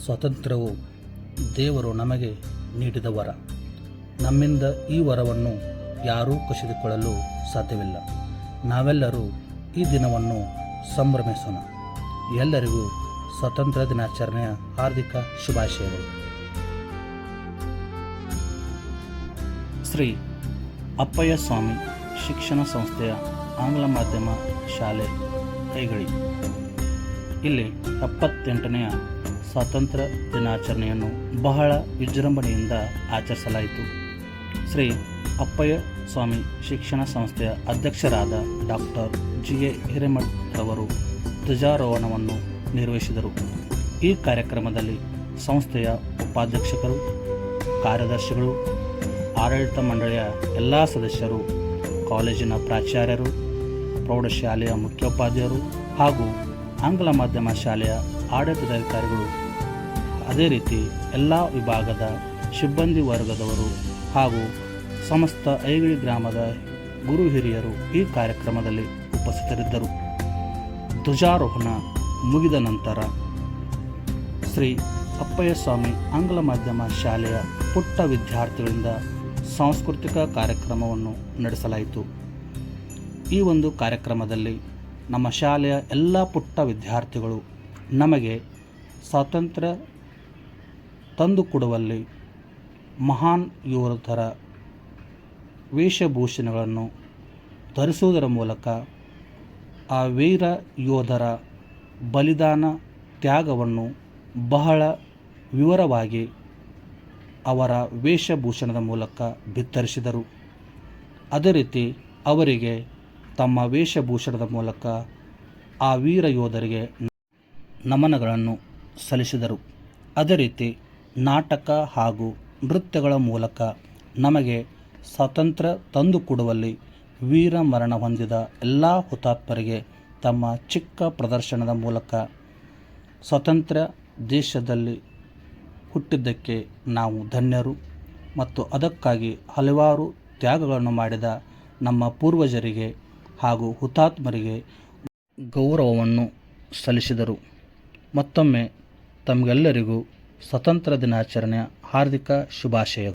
ಸ್ವಾತಂತ್ರ್ಯವು ದೇವರು ನಮಗೆ ನೀಡಿದ ವರ. ನಮ್ಮಿಂದ ಈ ವರವನ್ನು ಯಾರೂ ಕಸಿದುಕೊಳ್ಳಲು ಸಾಧ್ಯವಿಲ್ಲ. ನಾವೆಲ್ಲರೂ ಈ ದಿನವನ್ನು ಸಂಭ್ರಮಿಸೋಣ. ಎಲ್ಲರಿಗೂ ಸ್ವಾತಂತ್ರ್ಯ ದಿನಾಚರಣೆಯ ಹಾರ್ದಿಕ ಶುಭಾಶಯಗಳು. ಶ್ರೀ ಅಪ್ಪಯ್ಯ ಸ್ವಾಮಿ ಶಿಕ್ಷಣ ಸಂಸ್ಥೆಯ ಆಂಗ್ಲ ಮಾಧ್ಯಮ ಶಾಲೆ ಐಗಳಿ ಇಲ್ಲಿ 78ನೆಯ ಸ್ವಾತಂತ್ರ್ಯ ದಿನಾಚರಣೆಯನ್ನು ಬಹಳ ವಿಜೃಂಭಣೆಯಿಂದ ಆಚರಿಸಲಾಯಿತು. ಶ್ರೀ ಅಪ್ಪಯ್ಯ ಸ್ವಾಮಿ ಶಿಕ್ಷಣ ಸಂಸ್ಥೆಯ ಅಧ್ಯಕ್ಷರಾದ ಡಾಕ್ಟರ್ ಜಿ.ಎ. ಹಿರೇಮಠ್ ರವರು ಧ್ವಜಾರೋಹಣವನ್ನು ನಿರ್ವಹಿಸಿದರು. ಈ ಕಾರ್ಯಕ್ರಮದಲ್ಲಿ ಸಂಸ್ಥೆಯ ಉಪಾಧ್ಯಕ್ಷರು, ಕಾರ್ಯದರ್ಶಿಗಳು, ಆಡಳಿತ ಮಂಡಳಿಯ ಎಲ್ಲ ಸದಸ್ಯರು, ಕಾಲೇಜಿನ ಪ್ರಾಚಾರ್ಯರು, ಪ್ರೌಢಶಾಲೆಯ ಮುಖ್ಯೋಪಾಧ್ಯಾಯರು ಹಾಗೂ ಆಂಗ್ಲ ಮಾಧ್ಯಮ ಶಾಲೆಯ ಆಡಳಿತಾಧಿಕಾರಿಗಳು, ಅದೇ ರೀತಿ ಎಲ್ಲ ವಿಭಾಗದ ಸಿಬ್ಬಂದಿ ವರ್ಗದವರು ಹಾಗೂ ಸಮಸ್ತ ಐಗಳಿ ಗ್ರಾಮದ ಗುರು ಹಿರಿಯರು ಈ ಕಾರ್ಯಕ್ರಮದಲ್ಲಿ ಉಪಸ್ಥಿತರಿದ್ದರು. ಧ್ವಜಾರೋಹಣ ಮುಗಿದ ನಂತರ ಶ್ರೀ ಅಪ್ಪಯ್ಯ ಸ್ವಾಮಿ ಆಂಗ್ಲ ಮಾಧ್ಯಮ ಶಾಲೆಯ ಪುಟ್ಟ ವಿದ್ಯಾರ್ಥಿಗಳಿಂದ ಸಾಂಸ್ಕೃತಿಕ ಕಾರ್ಯಕ್ರಮವನ್ನು ನಡೆಸಲಾಯಿತು. ಈ ಒಂದು ಕಾರ್ಯಕ್ರಮದಲ್ಲಿ ನಮ್ಮ ಶಾಲೆಯ ಎಲ್ಲ ಪುಟ್ಟ ವಿದ್ಯಾರ್ಥಿಗಳು ನಮಗೆ ಸ್ವಾತಂತ್ರ್ಯ ತಂದುಕೊಡುವಲ್ಲಿ ಮಹಾನ್ ಯೋಧರ ವೇಷಭೂಷಣಗಳನ್ನು ಧರಿಸುವುದರ ಮೂಲಕ ಆ ವೀರ ಯೋಧರ ಬಲಿದಾನ ತ್ಯಾಗವನ್ನು ಬಹಳ ವಿವರವಾಗಿ ಅವರ ವೇಷಭೂಷಣದ ಮೂಲಕ ಬಿತ್ತರಿಸಿದರು. ಅದೇ ರೀತಿ ಅವರಿಗೆ ತಮ್ಮ ವೇಷಭೂಷಣದ ಮೂಲಕ ಆ ವೀರ ಯೋಧರಿಗೆ ನಮನಗಳನ್ನು ಸಲ್ಲಿಸಿದರು. ಅದೇ ರೀತಿ ನಾಟಕ ಹಾಗೂ ನೃತ್ಯಗಳ ಮೂಲಕ ನಮಗೆ ಸ್ವಾತಂತ್ರ್ಯ ತಂದುಕೊಡುವಲ್ಲಿ ವೀರ ಮರಣ ಹೊಂದಿದ ಎಲ್ಲ ಹುತಾತ್ಮರಿಗೆ ತಮ್ಮ ಚಿಕ್ಕ ಪ್ರದರ್ಶನದ ಮೂಲಕ ಸ್ವಾತಂತ್ರ್ಯ ದೇಶದಲ್ಲಿ ಹುಟ್ಟಿದ್ದಕ್ಕೆ ನಾವು ಧನ್ಯರು ಮತ್ತು ಅದಕ್ಕಾಗಿ ಹಲವಾರು ತ್ಯಾಗಗಳನ್ನು ಮಾಡಿದ ನಮ್ಮ ಪೂರ್ವಜರಿಗೆ ಹಾಗೂ ಹುತಾತ್ಮರಿಗೆ ಗೌರವವನ್ನು ಸಲ್ಲಿಸಿದರು. ಮತ್ತೊಮ್ಮೆ ತಮಗೆಲ್ಲರಿಗೂ ಸ್ವಾತಂತ್ರ್ಯ ದಿನಾಚರಣೆಯ ಹಾರ್ದಿಕ ಶುಭಾಶಯಗಳು.